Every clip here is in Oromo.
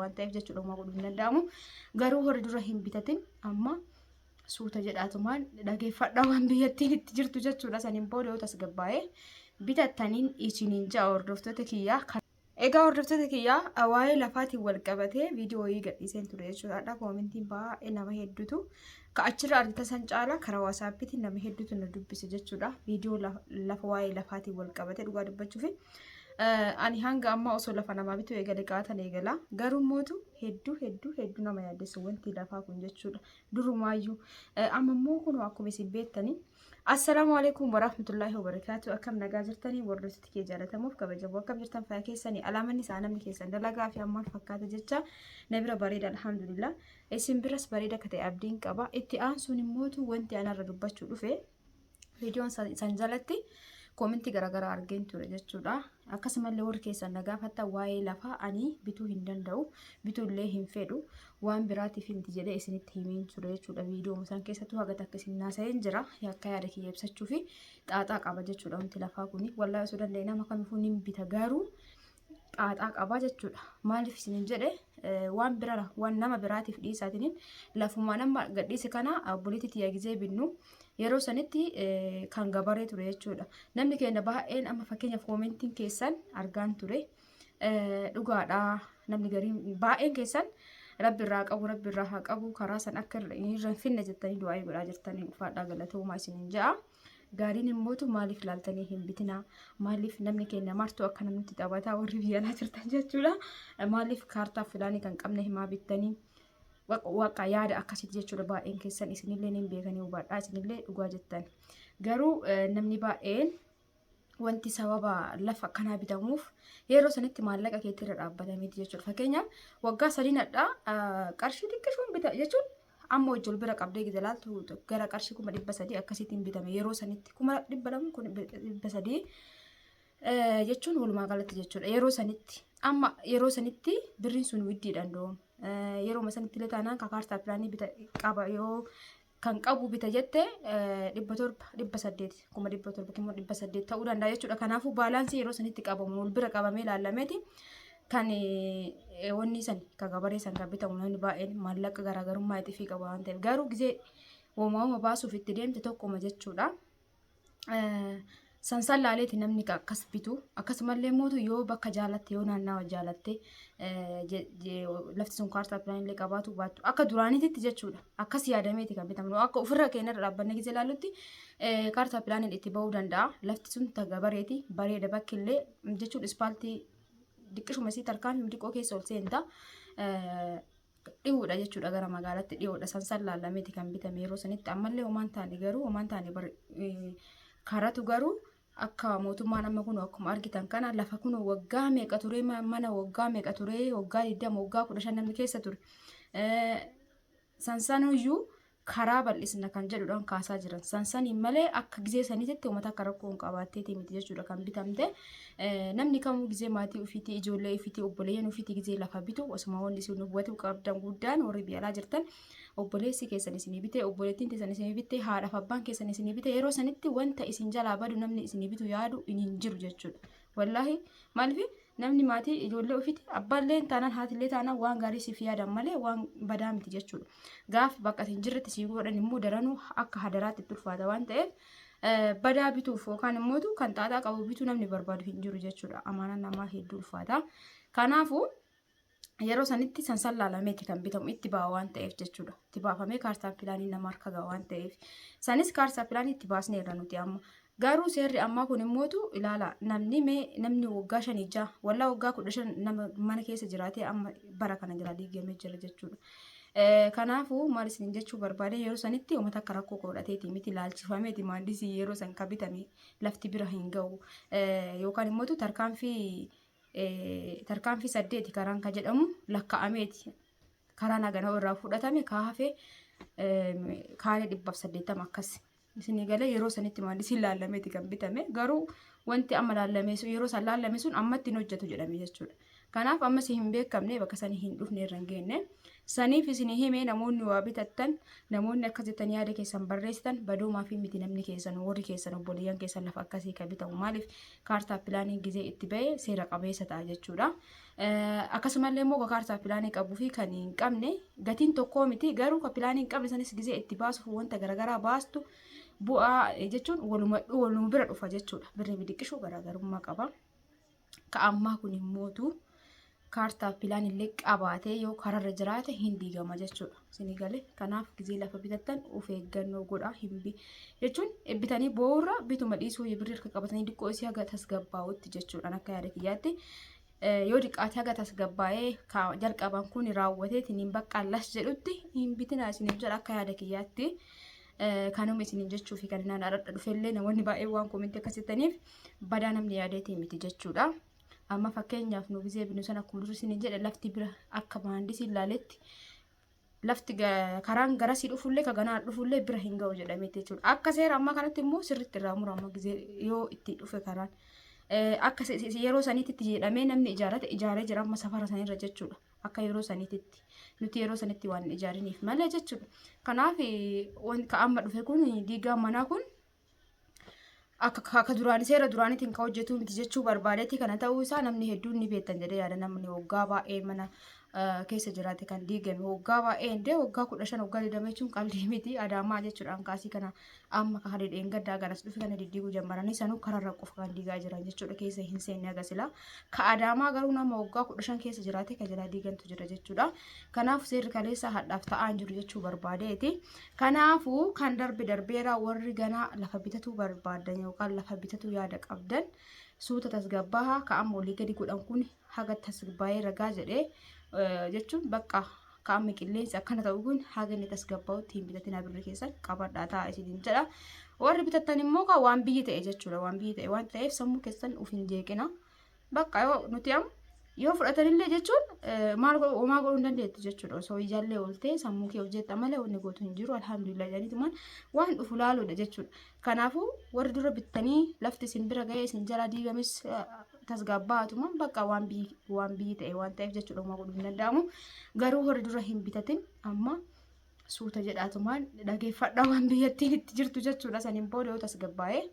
waan ta'eef jechuudha uumaa godhuu hin danda'amu. Garuu horii dura hin bitatin amma suuta jedhaatumaan dhageeffadhaa waan biyyattiin itti jirtu jechuudha. Saniin booda yoo tasgabbaa'ee bitattaniin isiniin ja'a hordoftoota kiyyaa. Egaa hordoftoota kiyyaa waa'ee lafaatiin wal qabatee viidiyoo gadhiiseen ture jechuudha. Koomentiin baay'ee nama hedduutu achirra argita san caalaa karaa waasaappiitiin nama hedduutu na dubbise jechuudha. Viidiyoo lafa waa'ee lafaatiin wal qabatee dhugaa dubbachuufi. Ani hanga amma osoo lafa namaa bitu eegale qaatan eegala. Garuu mootu hedduu nama yaaddessu wanti lafaa kun jechuudha. Durumaayyuu amma immoo kun akkuma isin beektanii. Assalamu alaikum warahmatullahi wabarakatuh. Akkam nagaa jirtanii hordoftoota kee jaallatamuuf kabajamoo akkam jirtan fayyaa keessanii alaamanni isaa namni keessan dalagaa fi ammaan fakkaata jecha na bira bareeda alhamdulillah. Isin biras bareeda akka ta'e abdiin qaba. Itti aansuun immootu wanti anarra dubbachuu dhufe viidiyoon san jalatti koomentii garaagaraa argeen ture jechuudha. Akkasumallee warri keessan na gaafattan waa'ee lafaa ani bituu hin danda'u, bituullee hin fedhu, waan biraatiif miti jedhee isinitti himeen ture jechuudha. Viidiyoo san keessattuu haga takka isin naasa'een jira. Akka yaada kiyya ibsachuu fi xaaxaa qaba jechuudha wanti lafaa kuni. Wallaahi osoo danda'e nama kamiifuu ni bita garuu xaaxaa qaba jechuudha. Maaliif isinin jedhe waan bira waan nama biraatiif dhiisaatiin lafuma nama gadhiise kana obboleetti tiyya gizee binnu yeroo sanitti kan gabaree ture jechuudha. Namni keenya baay'een amma fakkeenyaaf koomentiin keessan argaan ture. Dhugaadha namni gariin baay'een keessan rabbi irraa haa qabu karaa san akka irra finne jettanii du'aa godhaa jirtanii ulfaadhaa galatoomaa isiniin ja'a. Gaariin immootu maaliif laaltanii hin bitinaa? Maaliif namni keenya martuu akka namatti taphataa warri biyyanaa jirtan jechuudha. Maaliif kaartaa filaanii kan qabne himaa bittanii? Waaqa yaada akkasitti jechuudha baay'een keessan isinillee ni beekanii hubadhaa isinillee dhugaa jettan. Garuu namni baay'een wanti sababa lafa kanaa bitamuuf yeroo sanitti maallaqa keetti irra dhaabbatameeti jechuudha. Fakkeenyaaf waggaa sadiinadhaa qarshii xiqqishuun bita jechuun amma wajjin bira qabdee gizalaaltu gara qarshii 300 akkasitiin bitame yeroo sanitti 200 jechuun walumaa galatti jechuudha. Yeroo sanitti birriin sun widdii danda'u. Yeroo masanitti illee taanaan kaartaa pilaanii bita qaba yoo kan qabu bita jette 700 ta'uu danda'a jechuudha. Kanaafuu baalaansii yeroo sanitti qabamu wal bira qabamee ilaalameeti kan wanni san kan gabaree san kan bitamu namni baay'een maallaqa garaagarummaa itti fi qaba waan ta'eef garuu gizee uumama baasuuf itti deemte tokkuma jechuudha. Sansan laaleeti namni akkas bitu akkasumallee mootu yoo bakka jaalatte yoo naannawa jaalatte lafti sun kaartaa pilaanillee qabaatu baattu akka duraaniitti jechuudha. Akkas yaadameeti kan bitamu akka ofirra keenya dhaabbanne gizee laalutti kaartaa pilaaniin itti ba'uu danda'a. Lafti sun gabareeti bareeda bakkillee jechuun ispaaltii diqqishuma isii tarkaan diqqoo keessa ol seenta dhihuudha jechuudha gara magaalaatti dhihuudha. Sansan laalameeti kan bitame yeroo sanitti ammallee homaan taane garuu homaan taane karatu garuu akka mootummaan amma kun akkuma argitan kana lafa kun waggaa meeqa ture mana waggaa meeqa ture waggaa 20 waggaa 15 namni keessa ture. Sansanuyyuu karaa bal'isna kan jedhuudhaan kaasaa jiran. Sansaniin malee akka gizee saniitti uummata akka rakkoo hin qabaatteeti miti jechuudha kan bitamte. Namni kamuu gizee maatii ufiitii ijoollee ufiitii obboleeyyan ufiitii gizee lafa bitu osuma wanni isin hubatu qabdan guddaan warri biyyaa jirtan obboleessi keessan isinii bite obboleettiin keessan isinii bite haadhaaf abbaan keessan isinii bite yeroo sanitti wanta isin jalaa badu namni isinii bitu yaadu hin jiru jechuudha. Wallaahi maaliif namni maatii ijoollee ofiiti abbaallee taanaan haatillee taanaan waan gaarii siif yaadan malee waan badaa miti jechuudha. Gaaf bakka hin jirretti sii godhan immoo daranuu akka hadaraatti itti ulfaata waan ta'eef badaa bituuf yookaan immoo kan xaaxaa qabu bituu namni barbaadu hin jiru jechuudha. Amaanaan namaa hedduu ulfaata. Kanaafuu yeroo sanitti sansan laalameeti kan bitamu itti ba'a waan ta'eef jechuudha. Itti baafamee kaartaa pilaanii nama harka ga'a waan ta'eef sanis kaartaa pilaanii itti baasnee irra nuti amma. Garuu seerri ammaa kun immootu ilaala namni waggaa 5 wallaa waggaa 15 nama mana keessa jiraatee amma bara kana jira diigamee jira jechuudha. Kanaafuu maal isin jechuu barbaade yeroo sanitti uummata akka rakkoo godhateeti miti ilaalchifameeti maandisii yeroo san kabitame lafti bira hin ga'u yookaan immootu tarkaanfii 8 karaan kan jedhamu lakka'ameeti karaa naganoo irraa fudhatame kaafee kaalee 180 akkas. Isin galee yeroo sanitti maandisiin laalameeti kan bitame garuu wanti amma laalame yeroo san laalame sun ammatti hin hojjetu jedhame jechuudha. Kanaaf ammas hin beekamne bakka sanii hin dhufne irra hin geenne. Saniif isin himee namoonni waa bitattan namoonni akka jettanii yaada keessan barreessitan badoomaa fi miti namni keessan warri keessan obboleeyyan keessan lafa akkasii kan bitamu maaliif kaartaa pilaanii gizee itti ba'e seera qabeessa ta'a jechuudha. Akkasumallee immoo kaartaa pilaanii qabuu fi kan hin qabne gatiin tokkoo miti garuu kan pilaanii hin qabne sanis gizee itti baasuuf wanta garaagaraa baastu bu'aa jechuun waluma bira dhufa jechuudha. Birrii bidiqishuu garaagarummaa qaba. Ka'ammaa kun immootu kaartaa pilaan illee qabaatee yoo kararra jiraate hin diigama jechuudha. Isin galee kanaaf gizee lafa bitattan of eeggannoo godhaa jechuun bitanii boorra bituma dhiisuu birrii harka qabatanii diqqoo isii haga tasgabbaa'utti jechuudha akka yaada kiyyaatti. Yoo diqqaatee haga tasgabbaa'ee jalqaban kun raawwatee tiniin bakka allas jedhutti hin bitinaa isiniif jedha akka yaada kiyyaatti. Kanuma isiniin jechuu fi kan naan adda dhufellee namoonni baay'ee waan komentii akkasittaniif badaa namni yaadeetii miti jechuudha. Amma fakkeenyaaf nu gizee binu sana akkuma durri isiniin jedhe lafti bira akka maandisiin ilaaletti lafti karaan garasii dhufullee ka ganaa dhufullee bira hin ga'u jedhameeti jechuudha. Akka seera ammaa kanatti immoo sirriitti irraa murama gizee yoo itti dhufe karaan. Akka yeroo saniitti jedhamee namni ijaaree jira amma safara sanirra jechuudha. Akka yeroo saniitti nuti yeroo sanitti waan ijaariniif malee jechuudha. Kanaaf wanti amma dhufe kun diigaan manaa kun akka duraan seera duraanitiin kan hojjetu miti jechuu barbaadetti kana ta'uu isaa namni hedduun ni beektan jedhee yaada namni waggaa baay'ee mana keessa jiraate kan diigame waggaa baay'ee indee waggaa 15 waggaa 20 jechuun qalbii miti adaamaa jechuudhaan kaasii kana amma kan hadheen gaddaa garas dhufe kana diddiiguu jammaranii sanuu kararra qofa kan diigaa jiran jechuudha keessa hin seenne agasila ka adaamaa garuu nama waggaa 15 keessa jiraate kan jala diigantu jira jechuudha. Kanaaf seerri kaleessa hadhaaf ta'aa jiru jechuu barbaadeeti. Kanaafuu kan darbeera warri ganaa lafa bitatu barbaadan yookaan lafa bitatu yaada qabdan suuta tasgabbaha ka'ammoo olii gadi godhan kun haga tasgabbaa'ee ragaa jedhee jechuun bakka ka'amni qilleensi akkana ta'u kun haga inni tasgabbaa'utti hin bitatin birrii keessan qabadhaa ta'a isiniin jedha. Warri bitattan immoo kan waan biyyi ta'e jechuudha. Waan biyyi ta'e waan ta'eef sammuu keessan uf hin jeeqina. Bakka nuti yoo fudhatanillee jechuun maal godhuu hin dandeettu jechuudha. Osoo ijallee ooltee sammuu kee hojjetta malee wanni gootu hin jiru. Alhamdulillah jedhaniitumaan waan dhufu laaluudha jechuudha. Kanaafuu warri dura bittanii lafti isin bira ga'ee isin jala diigames tasgabbaa'atumaan bakka waan biyyi ta'e waan ta'eef jechuudha uumaa godhuu hin danda'amu. Garuu warri dura hin bitatin amma suuta jedhaatumaan dhageeffadhaa waan biyyattiin itti jirtu jechuudha. Saniin booda yoo tasgabbaa'ee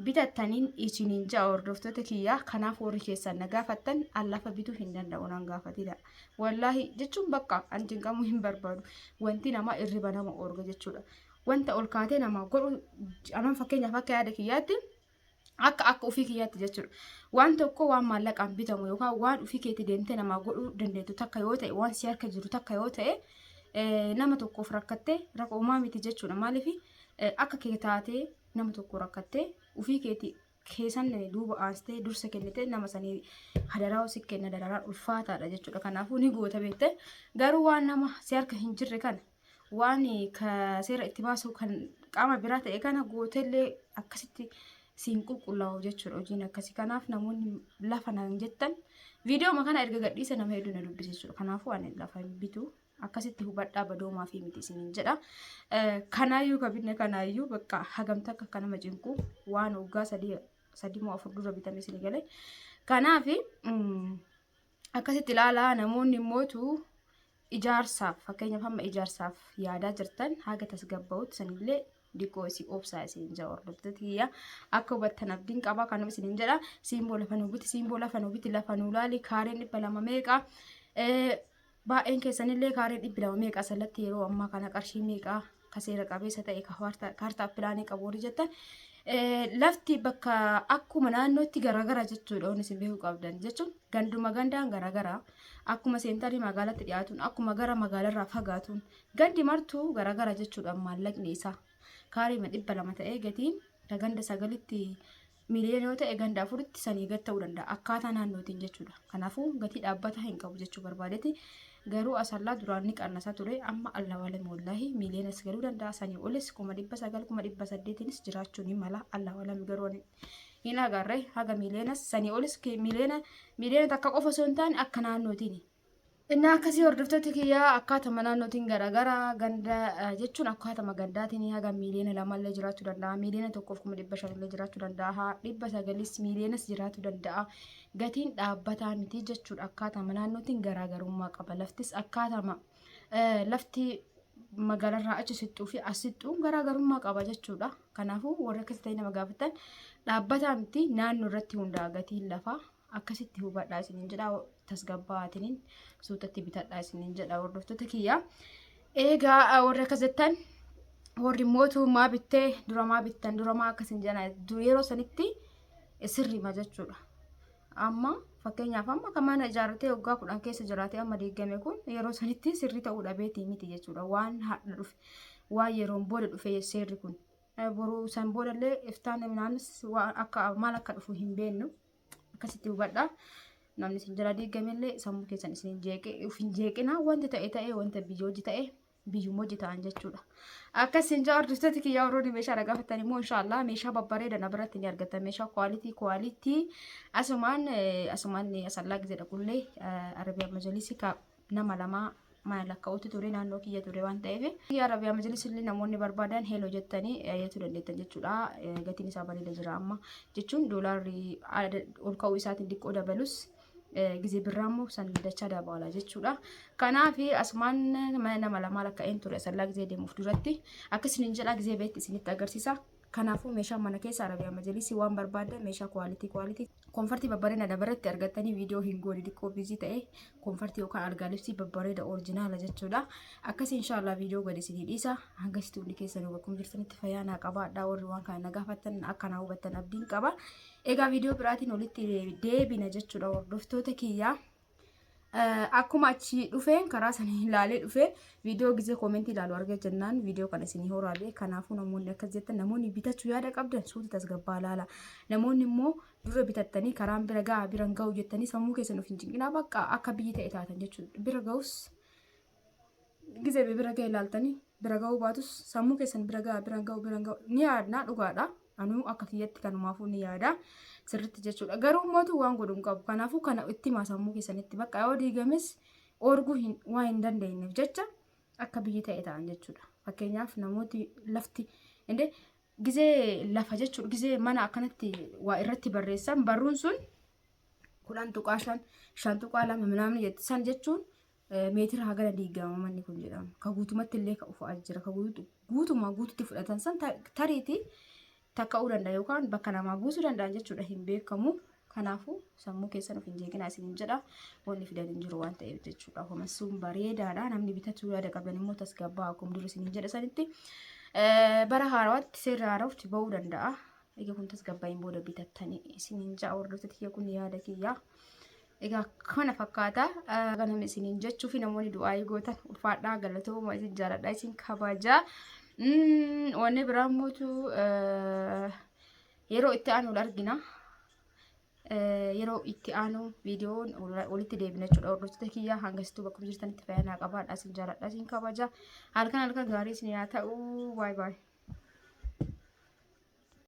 bitattaniin isiniin ja'a hordoftoota kiyyaa kanaaf warri keessan na gaafattan allafa bituu hin danda'u nan gaafatidha. Wallaahi jechuun bakka antiin qabuu hin barbaadu wanti nama irriba nama orga jechuudha. Wanta ol kaatee nama godhu anan fakkeenyaaf akka yaada kiyyaatti akka ofii kiyyaatti jechuudha. Waan tokko waan maallaqaan bitamu yookaan waan ofii keetti deemtee nama godhuu dandeettu takka yoo ta'e waan si harka jiru takka yoo ta'e nama tokkoof rakkattee rakkoo uumaa miti jechuudha. Maaliif akka kee taatee nama tokko rakkattee ofii keetti keessan duuba aanstee dursa kennite nama sanii hadaraa si kenna dararaan ulfaataadha jechuudha. Kanaafuu ni goota beekte garuu waan nama si harka hin jirre kana waan seera itti baasu kan qaama biraa ta'e kana gootellee akkasitti siin qulqullaa'u jechuudha. Hojiin akkasii kanaaf namoonni lafa naan jettan viidiyoo kana erga gadhiisa nama hedduu na dubbise jechuudha. Kanaafuu ani lafa bitu akkasitti hubadhaa badoomaa fi miti isiniin jedha. Kanaayyuu kabinne kanaayyuu bakka hagamta akka nama cinqu waan waggaa 3-4 dura bitame isin galee. Kanaaf akkasitti ilaalaa namoonni immootu ijaarsaaf fakkeenyaaf hamma ijaarsaaf yaadaa jirtan haga tasgabbaa'utti sanillee dikkoo isii obsaa isin ja'a hordoftoota kiyya akka hubattan abdiin qaba. Kanuma isiniin jedha siimboo lafa nuu biti siimboo lafa nuu biti lafa nuu laali kaareen 200 meeqa baay'een keessanillee kaareen 200 meeqa asirratti yeroo ammaa kana qarshii meeqa kaseera qabeessa ta'e kaartaa pilaanii qabu warri jettan lafti bakka akkuma naannootti garaagara jechuudha. Waan isin beekuu qabdan jechuun ganduma gandaan garaagara akkuma seentarii magaalatti dhiyaatuun akkuma gara magaalarraa fagaatuun gandi martuu garaagara jechuudha. Maallaqni isaa kaarii 200 ta'ee gatiin ganda 9tti miliyoona yoo ta'e ganda 4tti sanii gad ta'uu danda'a akkaataa naannootiin jechuudha. Kanaafuu gatii dhaabbata hin qabu jechuu barbaadetti garuu asallaa duraan ni qannasaa ture amma alla walame wallahi miliyoonas galuu danda'a sanii olis 900,800nis jiraachuu ni mala alla walame garuu hin agarre haga miliyoonas sanii olis miliyoona takka qofa osoo hin taane akka naannootiin Inni akkasii hordoftoota kiyyaa akkaatuma naannootiin garaagaraa ganda jechuun akkaatuma gandaatiin haga miiliyoona 2 jiraachuu danda'a. Miiliyoona 1,500 jiraachuu danda'a. 900 miiliyoonas jiraachuu danda'a. Gatiin dhaabbataa miti jechuudha. Akkaatuma naannootiin garaagarummaa qaba. Laftis akkaatuma lafti magaalarraa achi sixxuu fi as sixxuun garaagarummaa qaba jechuudha. Kanaafuu warra akkasii ta'e nama gaafatan dhaabbataa miti naannoo irratti hundaa'a gatiin lafaa. Akkasitti hubadhaa isiniin jedha tasgabbaa'aatiin suutatti bitadhaa isiniin jedha hordoftoota kiyya. Egaa warri akkasittan warri mootummaa bittee duramaa bittan duramaa akkasin jedha yeroo sanitti sirrima jechuudha. Amma fakkeenyaaf amma kan mana ijaarratee waggaa 10 keessa jiraatee amma diigame kun yeroo sanitti sirrii ta'uu dhabeetii miti jechuudha. Waan hadha dhufe waan yeroon booda dhufe seerri kun boruu san boodallee iftaan minaanis akka maal akka dhufu hin beeknu. Akkasitti hubadhaa namni isin jala diigamellee sammuu keessan isin jeeqina wanti ta'e wanta biyya hojii ta'e biyyuma hojii ta'an jechuudha. Akkasiin jaa hordoftoota kiyyaa warroonni meeshaa dhagaafattan immoo inshaallah meeshaa babbareeda na biratti ni argatan meeshaa kwaalitii asumaan asallaa gisee dhaqullee Arabiyaa Majalisii nama lamaa mana lakkaa'utti ture naannoo kiyya ture waan ta'eef Arabiyaa Majalisii illee namoonni barbaadan heeloo jettanii ayyatu dandeettan jechuudha. Gatiin isaa bareeda jira amma jechuun doolaarri ol ka'uu isaatiin xiqqoo dabalus gisee birraa immoo san dachaa dabala jechuudha. Kanaaf asumaan mana nama lamaa lakkaa'een ture asallaa gisee deemuuf duratti akkasiin jedha gisee beetti isinitti agarsiisa. Kanaafuu meeshaa mana keessa Arabiyaa Majalisii waan barbaadan meeshaa kwaalitii konfartii babbareeda dabaratti argattanii viidiyoo hin goone xiqqoo biizii ta'e konfartii yookaan algaa libsii babbareeda orijinaala jechuudha. Akkasii inshaallah viidiyoo gadi isinii dhiisa. Hanga hundi keessanii bakkuma jirtanitti fayyaa naa qabaadhaa warri waan kana gaafattan akka naa hubattan abdiin qaba. Egaa viidiyoo biraatiin walitti deebina jechuudha hordoftoota kiyyaa. Akkuma achi dhufeen karaa sanii ilaalee dhufee viidiyoo gisee koomentii ilaalu argaa jennaan viidiyoo kana isinii horaalee kanaafuu namoonni akkas jettan namoonni bitachuu yaada qabdan suuta tasgabbaa laala namoonni immoo dura bitattanii karaan bira ga'a bira ga'u jettanii sammuu keessan of hin cinqinaa bakka akka biyyi ta'e taatan jechuudha. Bira ga'us gisee bira ga'e ilaaltanii bira ga'uu baatus sammuu keessan bira ga'u ni yaadnaa dhugaadha. Anuu akka kiyyatti kanumaafuu ni yaada sirriitti jechuudha. Garuu mootu waan godhu qabu. Kanaafuu kana itti maasammuu keessanitti bakka yoo diigames orguu waan hin dandeenyeef jecha akka biyyi ta'e ta'an jechuudha. Fakkeenyaaf namooti lafti inde gisee lafa jechuudha. Gisee mana akkanatti waa irratti barreessan barruun sun 10.5 5.2 ምናምን jettisan jechuun meetira hagana diigama manni kun jedhama. Ka guutumatti illee ka ufaa jira. Ka guututti fudhatan san tariiti takka'uu danda'a yookaan bakka namaa buusuu danda'an jechuudha hin beekamu. Kanaafuu sammuu keessan of hin jeeqinaa isiniin jedha wanni fidan hin jiru waan ta'eef jechuudha. Homasuun bareedaadha namni bitachuu yaada qaban immoo tasgabbaa akkuma dura isiniin jedha sanitti bara haarawaatti seerri haarawatti ba'uu danda'a. Egaa kun tasgabbaa'in booda bitattanii isiniin ja'a hordoftoota kiyya kun yaada kiyya. Egaa kana fakkaata kanama isiniin jechuu fi namoonni du'aa gootan ulfaadhaa galatooma isin jaaladha isin kabajaa. Wanni biraa mootu yeroo itti aanu argina. Yeroo itti aanu viidiyoon walitti deebina jechuudha. Hordoftoota kiyyaa hangasituu bakka jirtanitti fayyaa naa qabaadhaa isin jaaladha isin kabaja. Halkan gaarii isin haa ta'u. Baay baay.